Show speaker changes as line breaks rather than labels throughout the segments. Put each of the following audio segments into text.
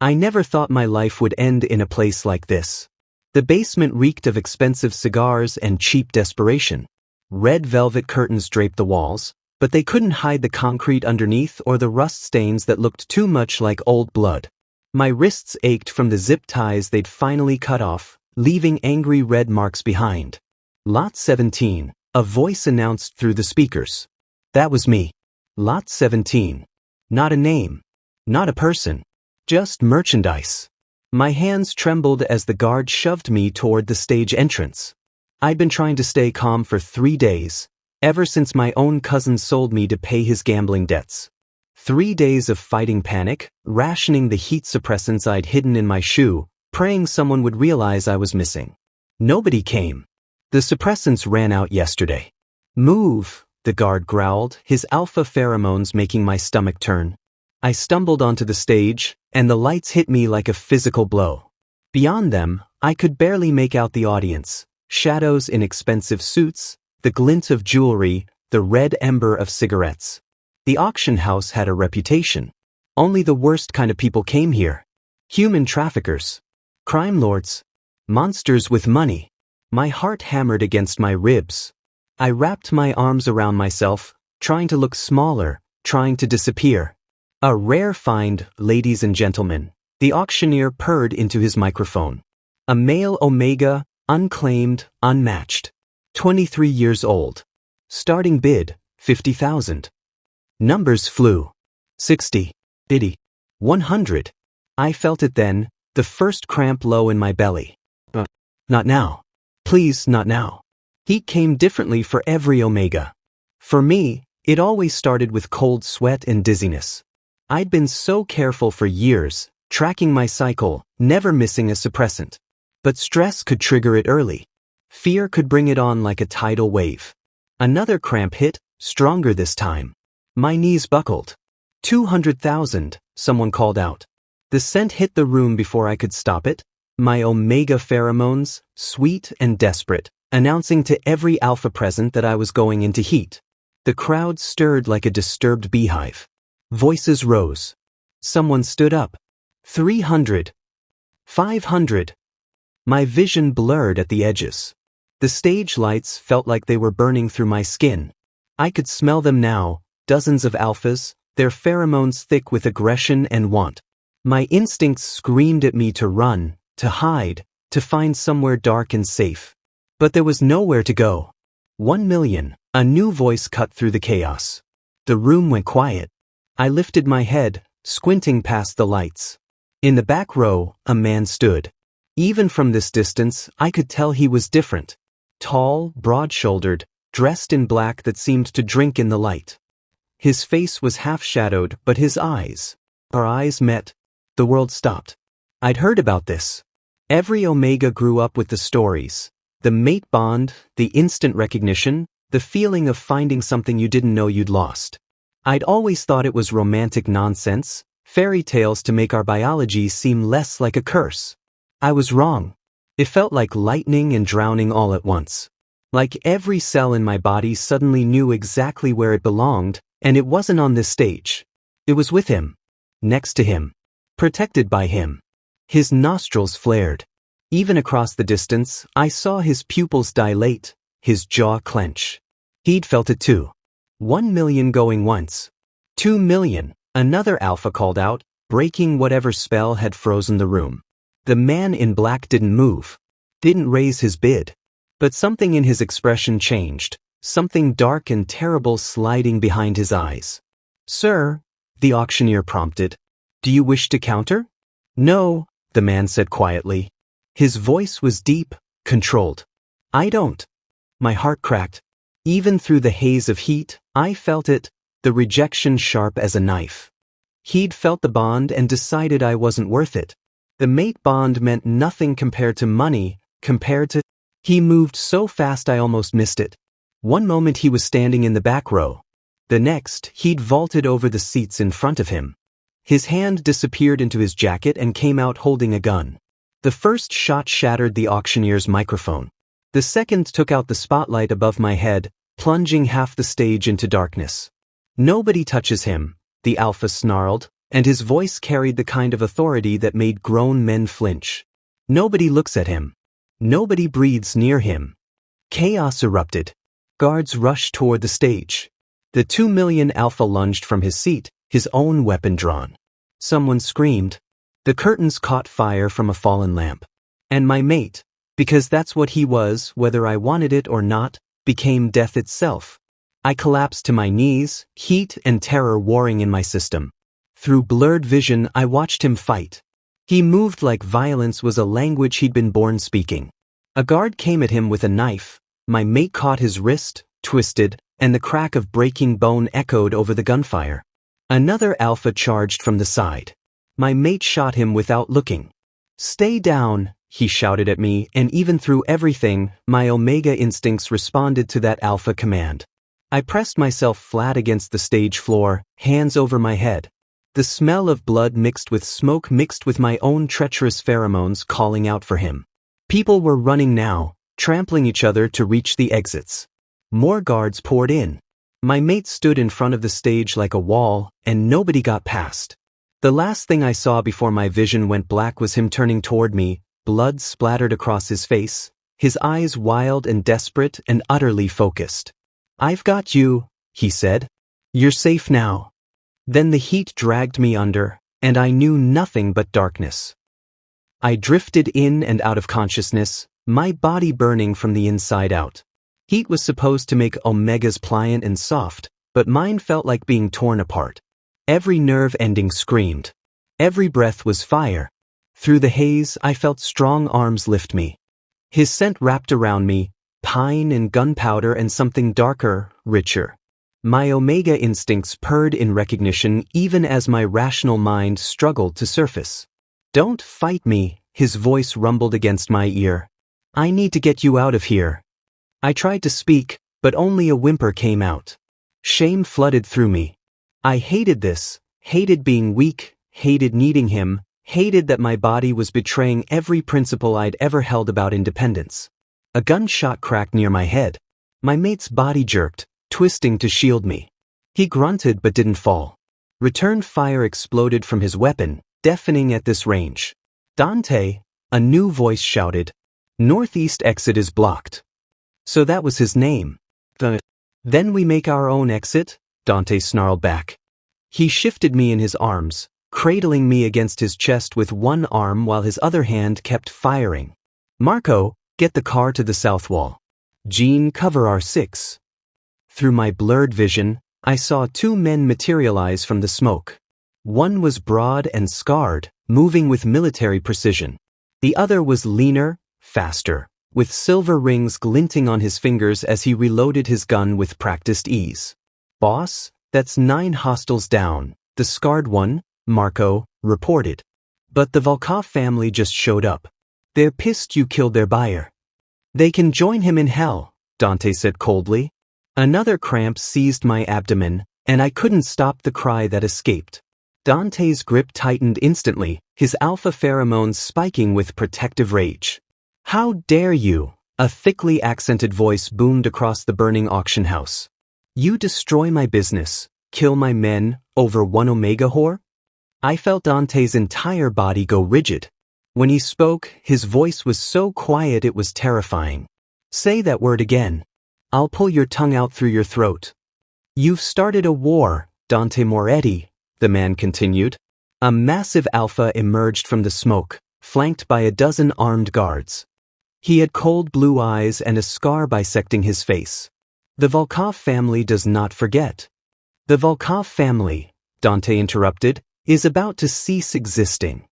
I never thought my life would end in a place like this. The basement reeked of expensive cigars and cheap desperation. Red velvet curtains draped the walls, but they couldn't hide the concrete underneath or the rust stains that looked too much like old blood. My wrists ached from the zip ties they'd finally cut off, leaving angry red marks behind. Lot 17, a voice announced through the speakers. That was me. Lot 17. Not a name. Not a person. Just merchandise. My hands trembled as the guard shoved me toward the stage entrance. I'd been trying to stay calm for 3 days, ever since my own cousin sold me to pay his gambling debts. 3 days of fighting panic, rationing the heat suppressants I'd hidden in my shoe, praying someone would realize I was missing. Nobody came. The suppressants ran out yesterday. Move, the guard growled, his alpha pheromones making my stomach turn. I stumbled onto the stage, and the lights hit me like a physical blow. Beyond them, I could barely make out the audience. Shadows in expensive suits, the glint of jewelry, the red ember of cigarettes. The auction house had a reputation. Only the worst kind of people came here. Human traffickers. Crime lords. Monsters with money. My heart hammered against my ribs. I wrapped my arms around myself, trying to look smaller, trying to disappear. A rare find, ladies and gentlemen, the auctioneer purred into his microphone. A male Omega, unclaimed, unmatched. 23 years old. Starting bid, 50,000. Numbers flew. 60. 80. 100. I felt it then, the first cramp low in my belly. Not now. Please, not now. Heat came differently for every Omega. For me, it always started with cold sweat and dizziness. I'd been so careful for years, tracking my cycle, never missing a suppressant. But stress could trigger it early. Fear could bring it on like a tidal wave. Another cramp hit, stronger this time. My knees buckled. 200,000, someone called out. The scent hit the room before I could stop it. My Omega pheromones, sweet and desperate, announcing to every alpha present that I was going into heat. The crowd stirred like a disturbed beehive. Voices rose. Someone stood up. 300. 500. My vision blurred at the edges. The stage lights felt like they were burning through my skin. I could smell them now, dozens of alphas, their pheromones thick with aggression and want. My instincts screamed at me to run, to hide, to find somewhere dark and safe. But there was nowhere to go. 1 million, a new voice cut through the chaos. The room went quiet. I lifted my head, squinting past the lights. In the back row, a man stood. Even from this distance, I could tell he was different. Tall, broad-shouldered, dressed in black that seemed to drink in the light. His face was half-shadowed, but his eyes. Our eyes met. The world stopped. I'd heard about this. Every Omega grew up with the stories. The mate bond, the instant recognition, the feeling of finding something you didn't know you'd lost. I'd always thought it was romantic nonsense, fairy tales to make our biology seem less like a curse. I was wrong. It felt like lightning and drowning all at once. Like every cell in my body suddenly knew exactly where it belonged, and it wasn't on this stage. It was with him. Next to him. Protected by him. His nostrils flared. Even across the distance, I saw his pupils dilate, his jaw clench. He'd felt it too. 1 million going once. 2 million, another alpha called out, breaking whatever spell had frozen the room. The man in black didn't move. Didn't raise his bid. But something in his expression changed. Something dark and terrible sliding behind his eyes. Sir, the auctioneer prompted. Do you wish to counter? No, the man said quietly. His voice was deep, controlled. I don't. My heart cracked. Even through the haze of heat, I felt it, the rejection sharp as a knife. He'd felt the bond and decided I wasn't worth it. The mate bond meant nothing compared to money, compared to... He moved so fast I almost missed it. One moment he was standing in the back row. The next, he'd vaulted over the seats in front of him. His hand disappeared into his jacket and came out holding a gun. The first shot shattered the auctioneer's microphone. The second took out the spotlight above my head, plunging half the stage into darkness. Nobody touches him, the alpha snarled, and his voice carried the kind of authority that made grown men flinch. Nobody looks at him. Nobody breathes near him. Chaos erupted. Guards rushed toward the stage. The 2 million alpha lunged from his seat, his own weapon drawn. Someone screamed. The curtains caught fire from a fallen lamp. And my mate, because that's what he was, whether I wanted it or not, became death itself. I collapsed to my knees, heat and terror warring in my system. Through blurred vision, I watched him fight. He moved like violence was a language he'd been born speaking. A guard came at him with a knife. My mate caught his wrist, twisted, and the crack of breaking bone echoed over the gunfire. Another alpha charged from the side. My mate shot him without looking. "Stay down," he shouted at me, and even through everything, my Omega instincts responded to that alpha command. I pressed myself flat against the stage floor, hands over my head. The smell of blood mixed with smoke mixed with my own treacherous pheromones calling out for him. People were running now, trampling each other to reach the exits. More guards poured in. My mate stood in front of the stage like a wall, and nobody got past. The last thing I saw before my vision went black was him turning toward me, blood splattered across his face, his eyes wild and desperate and utterly focused. "I've got you," he said. "You're safe now." Then the heat dragged me under, and I knew nothing but darkness. I drifted in and out of consciousness, my body burning from the inside out. Heat was supposed to make Omegas pliant and soft, but mine felt like being torn apart. Every nerve ending screamed. Every breath was fire. Through the haze, I felt strong arms lift me. His scent wrapped around me, pine and gunpowder and something darker, richer. My Omega instincts purred in recognition even as my rational mind struggled to surface. "Don't fight me," his voice rumbled against my ear. "I need to get you out of here." I tried to speak, but only a whimper came out. Shame flooded through me. I hated this, hated being weak, hated needing him, hated that my body was betraying every principle I'd ever held about independence. A gunshot cracked near my head. My mate's body jerked, twisting to shield me. He grunted but didn't fall. Return fire exploded from his weapon, deafening at this range. "Dante," a new voice shouted. "Northeast exit is blocked." So that was his name. "Then we make our own exit?" Dante snarled back. He shifted me in his arms, cradling me against his chest with one arm while his other hand kept firing. "Marco, get the car to the south wall. Jean, cover our 6. Through my blurred vision, I saw 2 men materialize from the smoke. One was broad and scarred, moving with military precision. The other was leaner, faster, with silver rings glinting on his fingers as he reloaded his gun with practiced ease. "Boss, that's 9 hostiles down," the scarred one, Marco, reported. "But the Vulkoff family just showed up. They're pissed you killed their buyer." "They can join him in hell," Dante said coldly. Another cramp seized my abdomen, and I couldn't stop the cry that escaped. Dante's grip tightened instantly, his alpha pheromones spiking with protective rage. "How dare you?" a thickly accented voice boomed across the burning auction house. "You destroy my business, kill my men, over one Omega whore?" I felt Dante's entire body go rigid. When he spoke, his voice was so quiet it was terrifying. "Say that word again. I'll pull your tongue out through your throat." "You've started a war, Dante Moretti," the man continued. A massive alpha emerged from the smoke, flanked by a dozen armed guards. He had cold blue eyes and a scar bisecting his face. "The Vulkoff family does not forget." "The Vulkoff family," Dante interrupted, "is about to cease existing."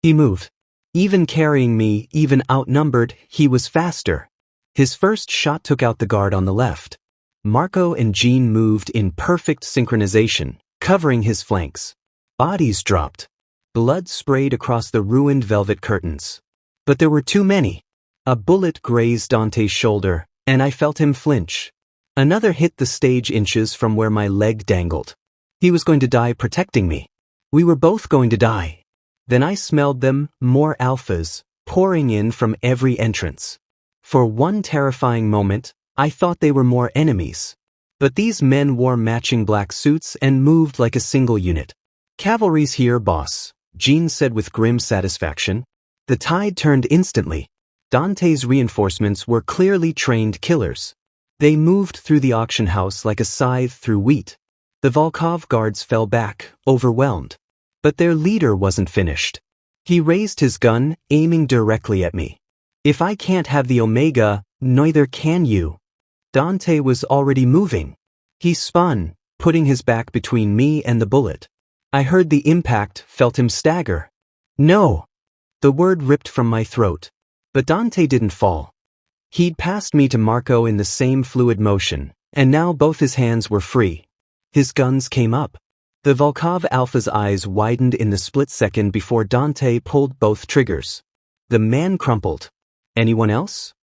He moved. Even carrying me, even outnumbered, he was faster. His first shot took out the guard on the left. Marco and Jean moved in perfect synchronization, covering his flanks. Bodies dropped. Blood sprayed across the ruined velvet curtains. But there were too many. A bullet grazed Dante's shoulder, and I felt him flinch. Another hit the stage inches from where my leg dangled. He was going to die protecting me. We were both going to die. Then I smelled them, more alphas, pouring in from every entrance. For one terrifying moment, I thought they were more enemies. But these men wore matching black suits and moved like a single unit. Cavalry's here, boss, Jean said with grim satisfaction. The tide turned instantly. Dante's reinforcements were clearly trained killers. They moved through the auction house like a scythe through wheat. The Vulkoff guards fell back, overwhelmed. But their leader wasn't finished. He raised his gun, aiming directly at me. If I can't have the Omega, neither can you. Dante was already moving. He spun, putting his back between me and the bullet. I heard the impact, felt him stagger. No! The word ripped from my throat. But Dante didn't fall. He'd passed me to Marco in the same fluid motion, and now both his hands were free. His guns came up. The Vulkoff Alpha's eyes widened in the split second before Dante pulled both triggers. The man crumpled. Anyone else?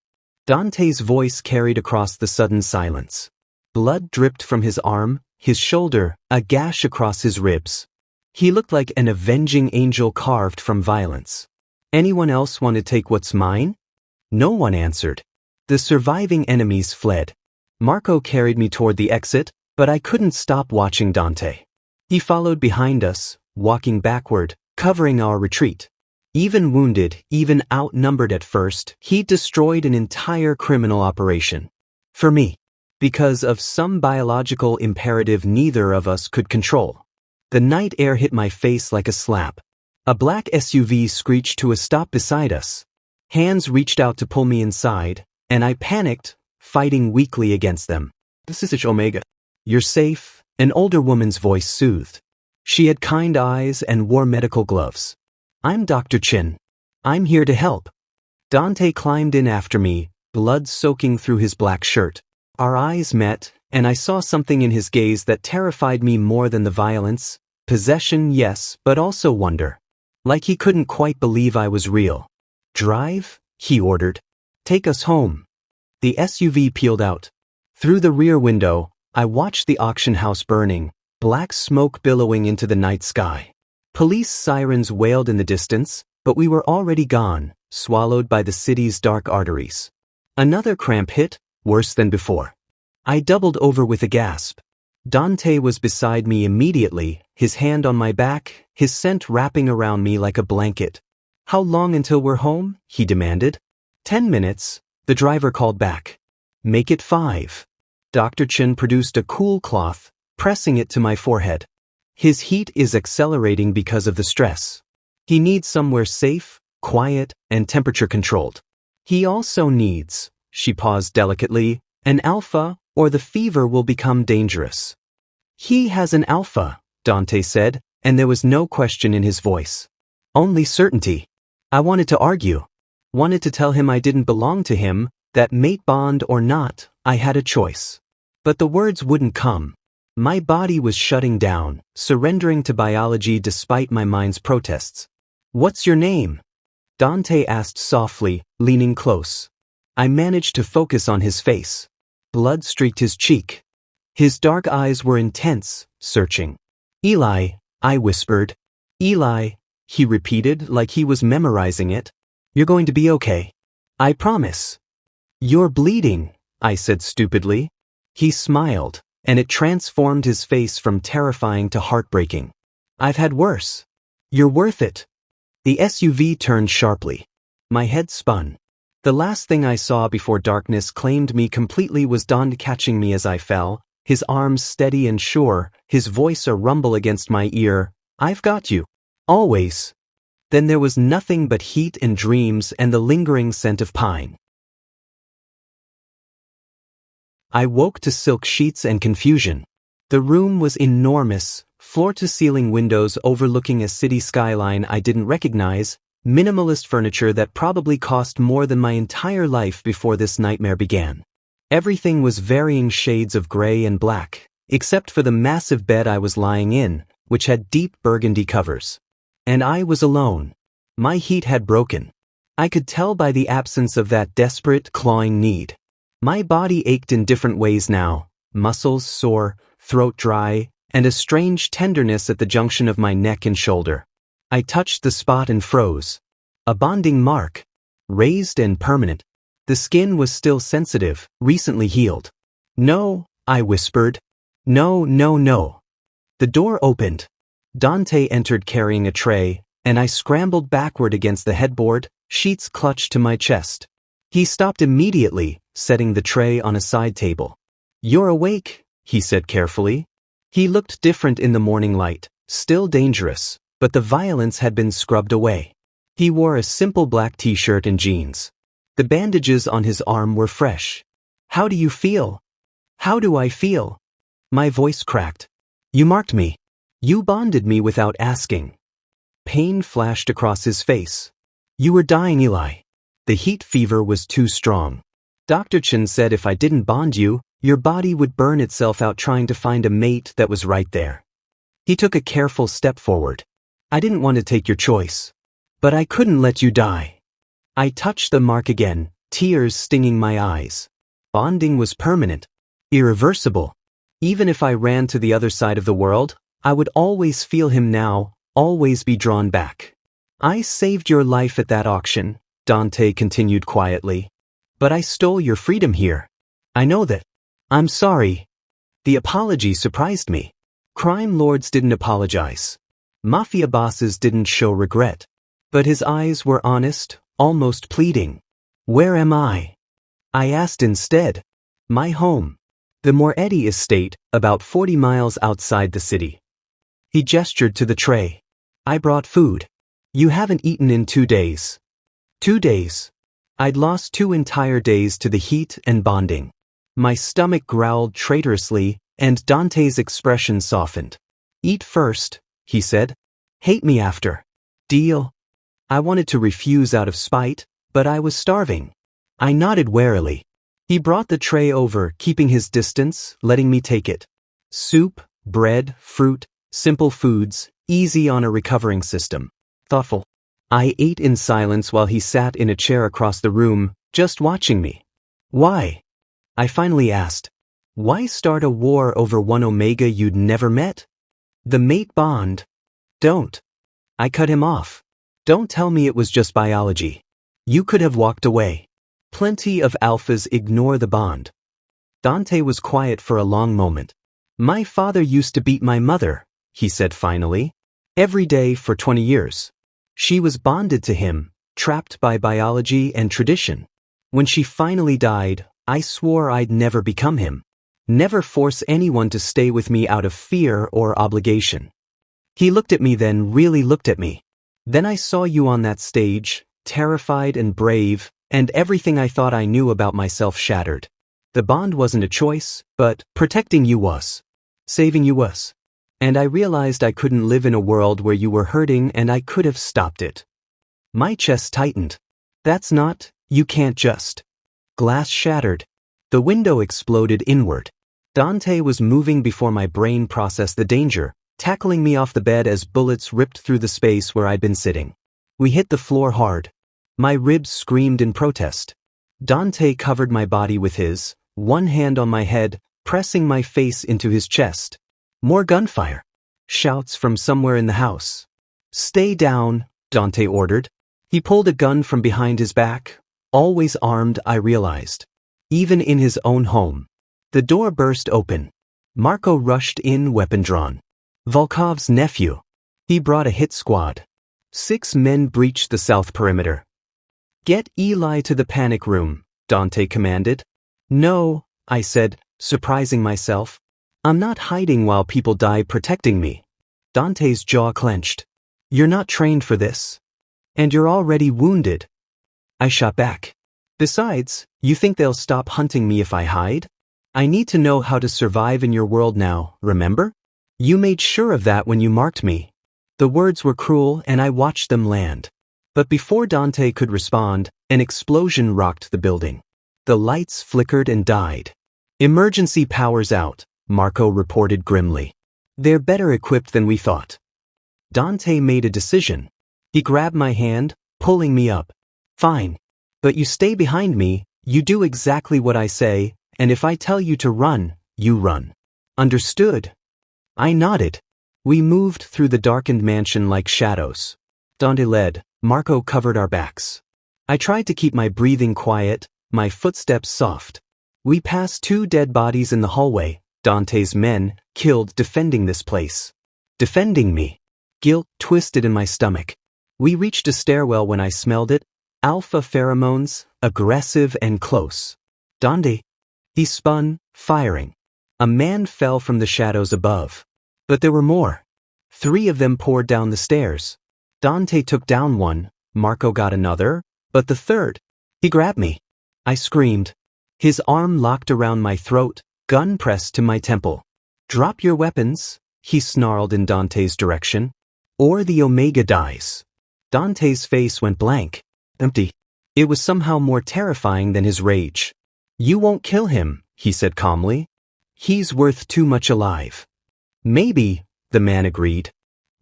Dante's voice carried across the sudden silence. Blood dripped from his arm, his shoulder, a gash across his ribs. He looked like an avenging angel carved from violence. Anyone else want to take what's mine? No one answered. The surviving enemies fled. Marco carried me toward the exit, but I couldn't stop watching Dante. He followed behind us, walking backward, covering our retreat. Even wounded, even outnumbered at first, he destroyed an entire criminal operation. For me. Because of some biological imperative neither of us could control. The night air hit my face like a slap. A black SUV screeched to a stop beside us. Hands reached out to pull me inside, and I panicked, fighting weakly against them. This is Omega. You're safe, an older woman's voice soothed. She had kind eyes and wore medical gloves. I'm Dr. Chin. I'm here to help. Dante climbed in after me, blood soaking through his black shirt. Our eyes met, and I saw something in his gaze that terrified me more than the violence. Possession, yes, but also wonder. Like he couldn't quite believe I was real. Drive, he ordered. Take us home. The SUV peeled out. Through the rear window, I watched the auction house burning, black smoke billowing into the night sky. Police sirens wailed in the distance, but we were already gone, swallowed by the city's dark arteries. Another cramp hit, worse than before. I doubled over with a gasp. Dante was beside me immediately, his hand on my back, his scent wrapping around me like a blanket. How long until we're home? He demanded. 10 minutes, the driver called back. Make it 5. Dr. Chin produced a cool cloth, pressing it to my forehead. His heat is accelerating because of the stress. He needs somewhere safe, quiet, and temperature-controlled. He also needs, she paused delicately, an alpha, or the fever will become dangerous. He has an alpha, Dante said, and there was no question in his voice. Only certainty. I wanted to argue. Wanted to tell him I didn't belong to him, that mate bond or not, I had a choice. But the words wouldn't come. My body was shutting down, surrendering to biology despite my mind's protests. What's your name? Dante asked softly, leaning close. I managed to focus on his face. Blood streaked his cheek. His dark eyes were intense, searching. Eli, I whispered. Eli, he repeated like he was memorizing it. You're going to be okay. I promise. You're bleeding, I said stupidly. He smiled, and it transformed his face from terrifying to heartbreaking. I've had worse. You're worth it. The SUV turned sharply. My head spun. The last thing I saw before darkness claimed me completely was Don catching me as I fell, his arms steady and sure, his voice a rumble against my ear. I've got you. Always. Then there was nothing but heat and dreams and the lingering scent of pine. I woke to silk sheets and confusion. The room was enormous, floor-to-ceiling windows overlooking a city skyline I didn't recognize, minimalist furniture that probably cost more than my entire life before this nightmare began. Everything was varying shades of gray and black, except for the massive bed I was lying in, which had deep burgundy covers. And I was alone. My heat had broken. I could tell by the absence of that desperate, clawing need. My body ached in different ways now, muscles sore, throat dry, and a strange tenderness at the junction of my neck and shoulder. I touched the spot and froze. A bonding mark. Raised and permanent. The skin was still sensitive, recently healed. No, I whispered. No, no, no. The door opened. Dante entered carrying a tray, and I scrambled backward against the headboard, sheets clutched to my chest. He stopped immediately, setting the tray on a side table. "You're awake," he said carefully. He looked different in the morning light, still dangerous, but the violence had been scrubbed away. He wore a simple black t-shirt and jeans. The bandages on his arm were fresh. "How do you feel?" "How do I feel?" My voice cracked. "You marked me. You bonded me without asking." Pain flashed across his face. "You were dying, Eli. The heat fever was too strong. Dr. Chen said if I didn't bond you, your body would burn itself out trying to find a mate that was right there." He took a careful step forward. "I didn't want to take your choice. But I couldn't let you die." I touched the mark again, tears stinging my eyes. Bonding was permanent, irreversible. Even if I ran to the other side of the world, I would always feel him now, always be drawn back. "I saved your life at that auction," Dante continued quietly. "But I stole your freedom here. I know that. I'm sorry." The apology surprised me. Crime lords didn't apologize. Mafia bosses didn't show regret. But his eyes were honest, almost pleading. "Where am I?" I asked instead. "My home. The Moretti estate, about 40 miles outside the city." He gestured to the tray. "I brought food. You haven't eaten in 2 days." 2 days. I'd lost 2 entire days to the heat and bonding. My stomach growled traitorously, and Dante's expression softened. "Eat first," he said. "Hate me after. Deal?" I wanted to refuse out of spite, but I was starving. I nodded warily. He brought the tray over, keeping his distance, letting me take it. Soup, bread, fruit, simple foods, easy on a recovering system. Thoughtful. I ate in silence while he sat in a chair across the room, just watching me. "Why?" I finally asked. "Why start a war over one Omega you'd never met?" "The mate bond." "Don't." I cut him off. "Don't tell me it was just biology. You could have walked away. Plenty of alphas ignore the bond." Dante was quiet for a long moment. "My father used to beat my mother," he said finally. "Every day for 20 years. She was bonded to him, trapped by biology and tradition. When she finally died, I swore I'd never become him. Never force anyone to stay with me out of fear or obligation." He looked at me then, really looked at me. "Then I saw you on that stage, terrified and brave, and everything I thought I knew about myself shattered. The bond wasn't a choice, but protecting you was. Saving you was. And I realized I couldn't live in a world where you were hurting and I could have stopped it." My chest tightened. "That's not, you can't just." Glass shattered. The window exploded inward. Dante was moving before my brain processed the danger, tackling me off the bed as bullets ripped through the space where I'd been sitting. We hit the floor hard. My ribs screamed in protest. Dante covered my body with his, one hand on my head, pressing my face into his chest. More gunfire. Shouts from somewhere in the house. "Stay down," Dante ordered. He pulled a gun from behind his back. Always armed, I realized. Even in his own home. The door burst open. Marco rushed in, weapon drawn. Vulkoffs' nephew. He brought a hit squad. 6 men breached the south perimeter. "Get Eli to the panic room," Dante commanded. "No," I said, surprising myself. "I'm not hiding while people die protecting me." Dante's jaw clenched. "You're not trained for this. And you're already wounded." I shot back. "Besides, you think they'll stop hunting me if I hide? I need to know how to survive in your world now, remember? You made sure of that when you marked me." The words were cruel and I watched them land. But before Dante could respond, an explosion rocked the building. The lights flickered and died. "Emergency powers out," Marco reported grimly. "They're better equipped than we thought." Dante made a decision. He grabbed my hand, pulling me up. "Fine. But you stay behind me, you do exactly what I say, and if I tell you to run, you run. Understood?" I nodded. We moved through the darkened mansion like shadows. Dante led, Marco covered our backs. I tried to keep my breathing quiet, my footsteps soft. We passed 2 dead bodies in the hallway, Dante's men, killed defending this place. Defending me. Guilt twisted in my stomach. We reached a stairwell when I smelled it. Alpha pheromones, aggressive and close. Dante. He spun, firing. A man fell from the shadows above. But there were more. 3 of them poured down the stairs. Dante took down one, Marco got another, but the third. He grabbed me. I screamed. His arm locked around my throat, gun pressed to my temple. Drop your weapons, he snarled in Dante's direction. Or the Omega dies. Dante's face went blank. Empty. It was somehow more terrifying than his rage. You won't kill him, he said calmly. He's worth too much alive. Maybe, the man agreed.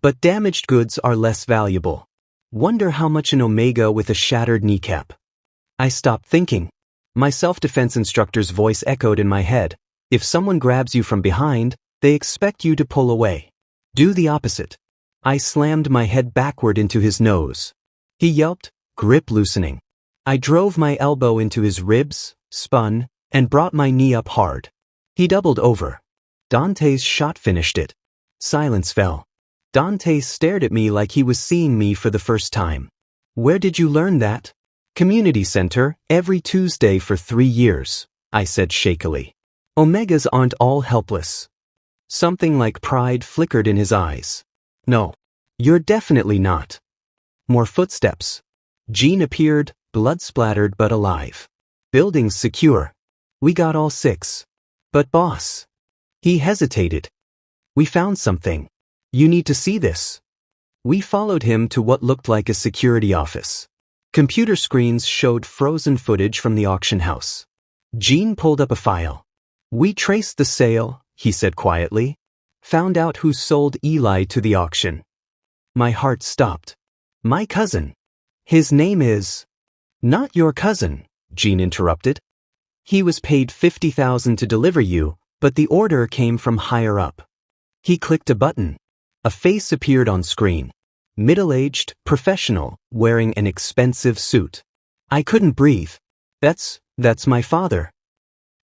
But damaged goods are less valuable. Wonder how much an Omega with a shattered kneecap. I stopped thinking. My self-defense instructor's voice echoed in my head. If someone grabs you from behind, they expect you to pull away. Do the opposite. I slammed my head backward into his nose. He yelped, grip loosening. I drove my elbow into his ribs, spun, and brought my knee up hard. He doubled over. Dante's shot finished it. Silence fell. Dante stared at me like he was seeing me for the first time. Where did you learn that? Community center, every Tuesday for 3 years, I said shakily. Omegas aren't all helpless. Something like pride flickered in his eyes. No, you're definitely not. More footsteps. Jean appeared, blood-splattered but alive. Buildings secure. We got all 6. But boss. He hesitated. We found something. You need to see this. We followed him to what looked like a security office. Computer screens showed frozen footage from the auction house. Jean pulled up a file. We traced the sale, he said quietly. Found out who sold Eli to the auction. My heart stopped. My cousin. His name is... Not your cousin, Jean interrupted. He was paid $50,000 to deliver you, but the order came from higher up. He clicked a button. A face appeared on screen. Middle-aged, professional, wearing an expensive suit. I couldn't breathe. That's my father.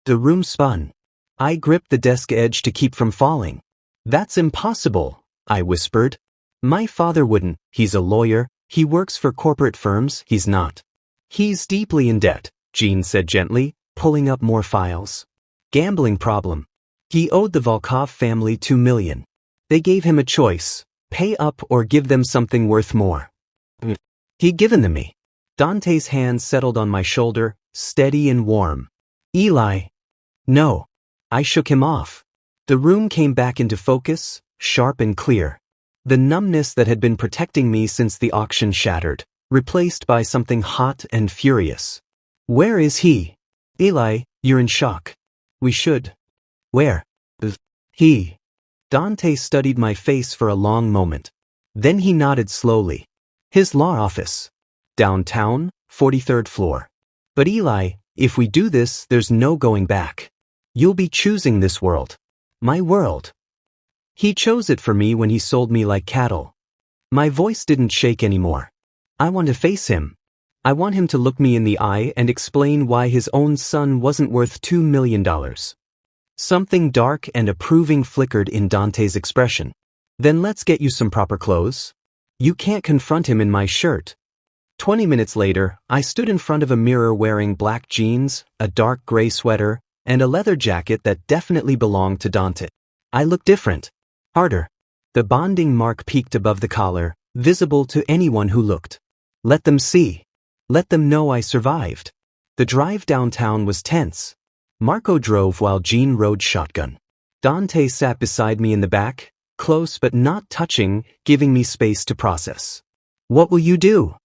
The room spun. I gripped the desk edge to keep from falling. That's impossible, I whispered. My father wouldn't. He's a lawyer. He works for corporate firms. He's not. He's deeply in debt, Jean said gently, pulling up more files. Gambling problem. He owed the Vulkoff family $2 million. They gave him a choice. Pay up or give them something worth more. He'd given them me. Dante's hand settled on my shoulder, steady and warm. Eli. No. I shook him off. The room came back into focus, sharp and clear. The numbness that had been protecting me since the auction shattered, replaced by something hot and furious. Where is he? Eli, you're in shock. We should. Where? He. Dante studied my face for a long moment. Then he nodded slowly. His law office. Downtown, 43rd floor. But Eli, if we do this, there's no going back. You'll be choosing this world. My world. He chose it for me when he sold me like cattle. My voice didn't shake anymore. I want to face him. I want him to look me in the eye and explain why his own son wasn't worth $2 million. Something dark and approving flickered in Dante's expression. Then let's get you some proper clothes. You can't confront him in my shirt. 20 minutes later, I stood in front of a mirror wearing black jeans, a dark gray sweater, and a leather jacket that definitely belonged to Dante. I looked different. Harder. The bonding mark peaked above the collar, visible to anyone who looked. Let them see. Let them know I survived. The drive downtown was tense. Marco drove while Jean rode shotgun. Dante sat beside me in the back, close but not touching, giving me space to process. What will you do?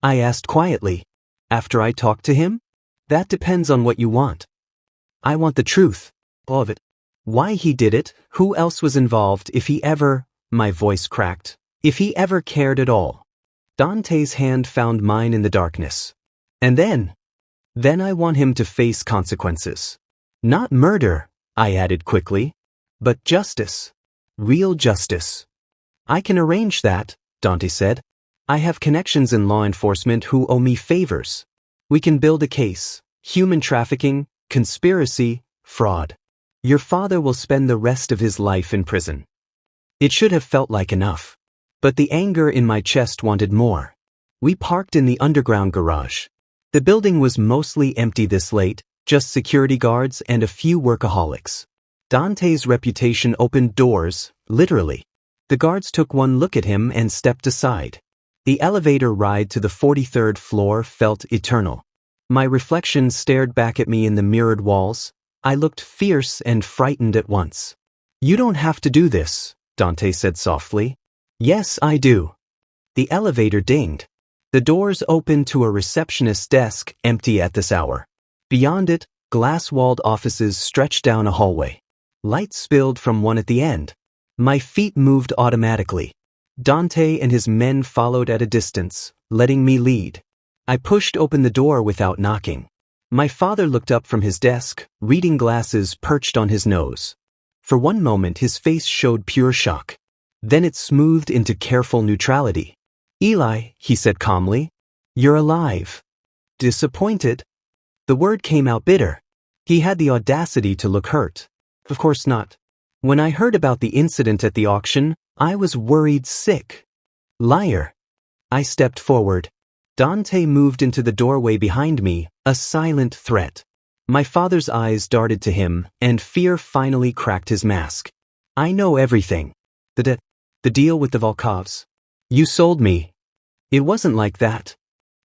I asked quietly. After I talk to him? That depends on what you want. I want the truth. All of it. Why he did it, who else was involved, if he ever, my voice cracked, if he ever cared at all. Dante's hand found mine in the darkness. And then I want him to face consequences. Not murder, I added quickly, but justice. Real justice. I can arrange that, Dante said. I have connections in law enforcement who owe me favors. We can build a case. Human trafficking, conspiracy, fraud. Your father will spend the rest of his life in prison. It should have felt like enough. But the anger in my chest wanted more. We parked in the underground garage. The building was mostly empty this late, just security guards and a few workaholics. Dante's reputation opened doors, literally. The guards took one look at him and stepped aside. The elevator ride to the 43rd floor felt eternal. My reflection stared back at me in the mirrored walls. I looked fierce and frightened at once. "You don't have to do this," Dante said softly. "Yes, I do." The elevator dinged. The doors opened to a receptionist's desk, empty at this hour. Beyond it, glass-walled offices stretched down a hallway. Light spilled from one at the end. My feet moved automatically. Dante and his men followed at a distance, letting me lead. I pushed open the door without knocking. My father looked up from his desk, reading glasses perched on his nose. For one moment his face showed pure shock. Then it smoothed into careful neutrality. "Eli," he said calmly, "you're alive." Disappointed? The word came out bitter. He had the audacity to look hurt. Of course not. When I heard about the incident at the auction, I was worried sick. Liar. I stepped forward. Dante moved into the doorway behind me, a silent threat. My father's eyes darted to him, and fear finally cracked his mask. "I know everything. The deal with the Vulkoffs. You sold me." "It wasn't like that."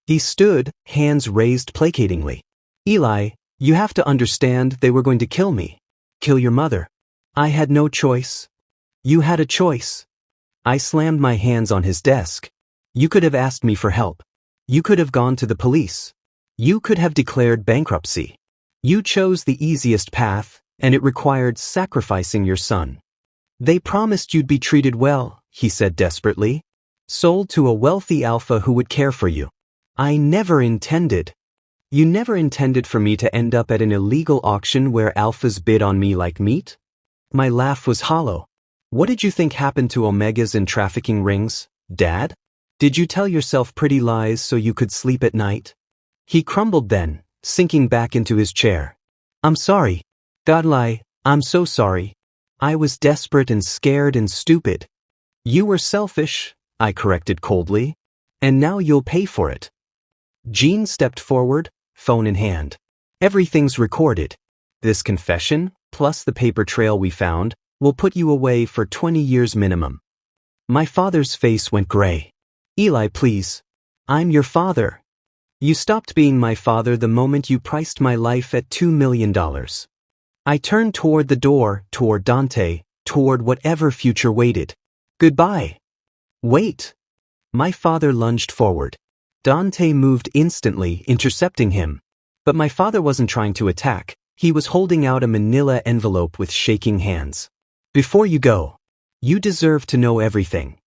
He stood, hands raised placatingly. "Eli, you have to understand they were going to kill me. Kill your mother. I had no choice." "You had a choice." I slammed my hands on his desk. "You could have asked me for help. You could have gone to the police. You could have declared bankruptcy. You chose the easiest path, and it required sacrificing your son." "They promised you'd be treated well," he said desperately. "Sold to a wealthy alpha who would care for you." "I never intended." "You never intended for me to end up at an illegal auction where alphas bid on me like meat?" My laugh was hollow. "What did you think happened to Omegas in trafficking rings, Dad? Did you tell yourself pretty lies so you could sleep at night?" He crumbled then, sinking back into his chair. "I'm sorry. Godlai, I'm so sorry. I was desperate and scared and stupid." "You were selfish," I corrected coldly. "And now you'll pay for it." Jean stepped forward, phone in hand. "Everything's recorded. This confession, plus the paper trail we found, will put you away for 20 years minimum." My father's face went gray. "Eli, please. I'm your father. You stopped being my father the moment you priced my life at $2 million. I turned toward the door, toward Dante, toward whatever future waited. "Goodbye." "Wait." My father lunged forward. Dante moved instantly, intercepting him. But my father wasn't trying to attack. He was holding out a manila envelope with shaking hands. "Before you go, you deserve to know everything."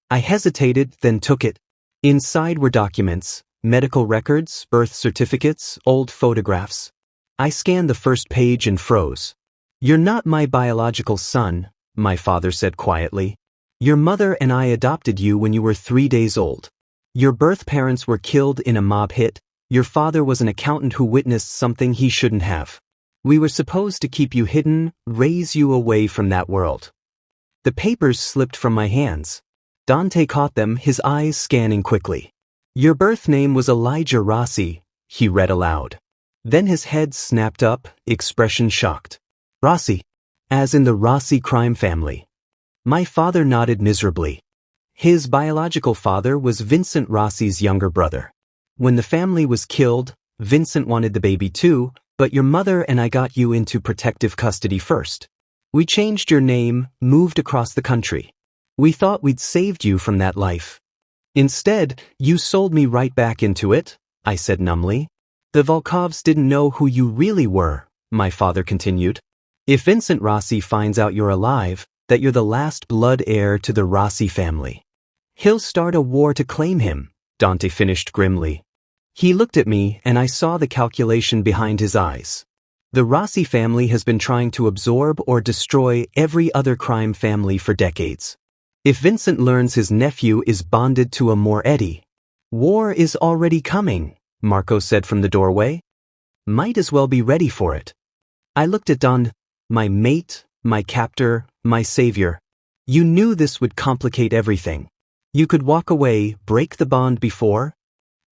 I hesitated, then took it. Inside were documents, medical records, birth certificates, old photographs. I scanned the first page and froze. "You're not my biological son," my father said quietly. "Your mother and I adopted you when you were 3 days old. Your birth parents were killed in a mob hit. Your father was an accountant who witnessed something he shouldn't have. We were supposed to keep you hidden, raise you away from that world." The papers slipped from my hands. Dante caught them, his eyes scanning quickly. "Your birth name was Elijah Rossi," he read aloud. Then his head snapped up, expression shocked. "Rossi, as in the Rossi crime family." My father nodded miserably. His biological father was Vincent Rossi's younger brother. When the family was killed, Vincent wanted the baby too, but your mother and I got you into protective custody first. We changed your name, moved across the country. We thought we'd saved you from that life. Instead, you sold me right back into it," I said numbly. "The Vulkoffs didn't know who you really were," my father continued. "If Vincent Rossi finds out you're alive, that you're the last blood heir to the Rossi family, he'll start a war to claim him," Dante finished grimly. He looked at me and I saw the calculation behind his eyes. The Rossi family has been trying to absorb or destroy every other crime family for decades. If Vincent learns his nephew is bonded to a Moretti, war is already coming, Marco said from the doorway. Might as well be ready for it. I looked at Don, my mate, my captor, my savior. You knew this would complicate everything. You could walk away, break the bond before?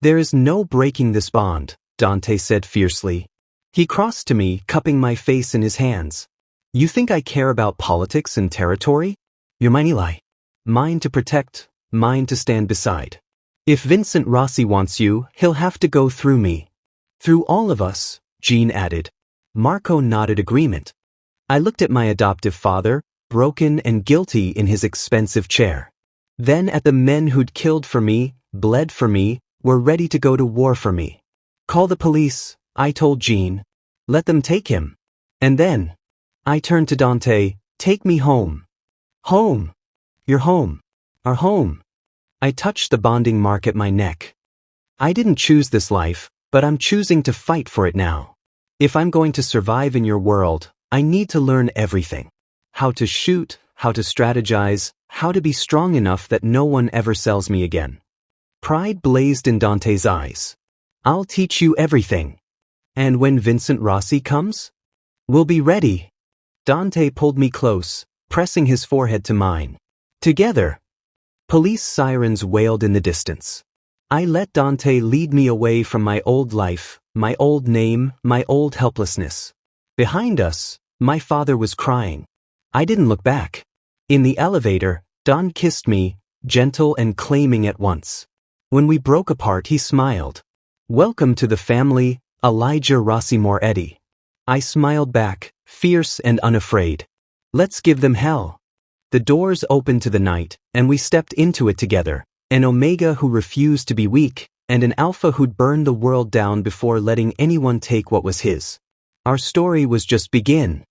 There is no breaking this bond, Dante said fiercely. He crossed to me, cupping my face in his hands. You think I care about politics and territory? You're mine, Eli. Mine to protect, mine to stand beside. If Vincent Rossi wants you, he'll have to go through me. Through all of us, Jean added. Marco nodded agreement. I looked at my adoptive father, broken and guilty in his expensive chair. Then at the men who'd killed for me, bled for me, were ready to go to war for me. Call the police, I told Jean. Let them take him. And then, I turned to Dante, take me home. Home. Your home. Our home. I touched the bonding mark at my neck. I didn't choose this life, but I'm choosing to fight for it now. If I'm going to survive in your world, I need to learn everything. How to shoot, how to strategize, how to be strong enough that no one ever sells me again. Pride blazed in Dante's eyes. I'll teach you everything. And when Vincent Rossi comes? We'll be ready. Dante pulled me close, pressing his forehead to mine. Together. Police sirens wailed in the distance. I let Dante lead me away from my old life, my old name, my old helplessness. Behind us, my father was crying. I didn't look back. In the elevator, Don kissed me, gentle and claiming at once. When we broke apart, he smiled. Welcome to the family, Elijah Rossi Moretti. I smiled back, fierce and unafraid. Let's give them hell. The doors opened to the night, and we stepped into it together, an Omega who refused to be weak, and an Alpha who'd burned the world down before letting anyone take what was his. Our story was just begin.